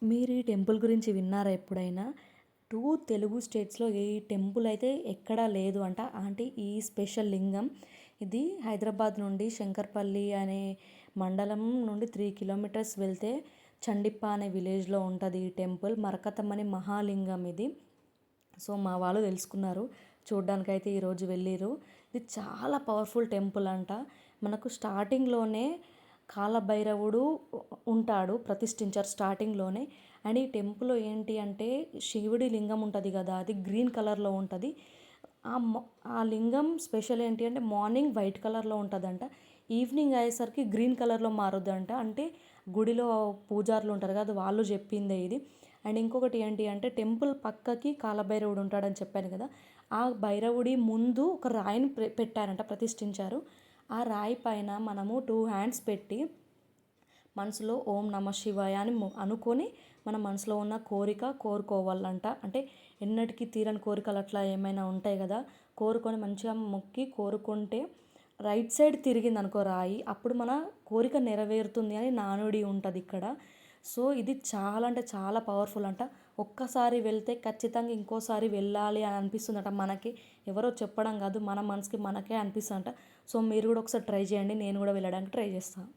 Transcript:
మీరు ఈ టెంపుల్ గురించి విన్నారా ఎప్పుడైనా? 2 తెలుగు స్టేట్స్‌లో ఈ టెంపుల్ అయితే ఎక్కడా లేదు అంట. అంటే ఈ స్పెషల్ లింగం ఇది హైదరాబాద్ నుండి శంకర్పల్లి అనే మండలం నుండి 3 కిలోమీటర్స్ వెళ్తే చండిప్ప అనే విలేజ్‌లో ఉంటది ఈ టెంపుల్. మరకతమణి మహాలింగం ఇది. సో, మా వాళ్ళు తెలుసుకున్నారు. చూడ్డానికైతే ఈరోజు వెళ్ళిర్రు. ఇది చాలా పవర్‌ఫుల్ టెంపుల్ అంట. మనకు స్టార్టింగ్‌లోనే కాలభైరవుడు ఉంటాడు, ప్రతిష్ఠించారు స్టార్టింగ్‌లోనే. అండ్ ఈ టెంపుల్‌లో ఏంటి అంటే శివుడి లింగం ఉంటది కదా! అది గ్రీన్ కలర్‌లో ఉంటది. ఆ మొ ఆ లింగం స్పెషల్ ఏంటి అంటే మార్నింగ్ వైట్ కలర్‌లో ఉంటదంట. ఈవినింగ్ అయ్యేసరికి గ్రీన్ కలర్‌లో మారుద్దంట. అంటే గుడిలో పూజారులు ఉంటారు కదా! వాళ్ళు చెప్పిందే ఇది. అండ్ ఇంకొకటి ఏంటి అంటే టెంపుల్ పక్కకి కాలభైరవుడు ఉంటాడని చెప్పాను కదా! ఆ భైరవుడి ముందు ఒక రాయిని పెట్టారంట, ప్రతిష్ఠించారు. ఆ రాయి పైన మనము 2 హ్యాండ్స్ పెట్టి మనసులో ఓం నమ శివాయ అని అనుకొని మన మనసులో ఉన్న కోరిక కోరుకోవాలంట. అంటే ఎన్నటికీ తీరని కోరికలు అట్లా ఏమైనా ఉంటాయి కదా! కోరుకొని మంచిగా మొక్కి కోరుకుంటే రైట్ సైడ్ తిరిగిందనుకో రాయి, అప్పుడు మన కోరిక నెరవేరుతుంది అని నానుడి ఉంటది ఇక్కడ. సో, ఇది చాలా అంటే చాలా పవర్ఫుల్ అంట. ఒక్కసారి వెళ్తే ఖచ్చితంగా ఇంకోసారి వెళ్ళాలి అని అనిపిస్తుందట మనకి. ఎవరో చెప్పడం కాదు, మన మనసుకి మనకే అనిపిస్తుందట. సో, మీరు కూడా ఒకసారి ట్రై చేయండి. నేను కూడా వెళ్ళడానికి ట్రై చేస్తాను.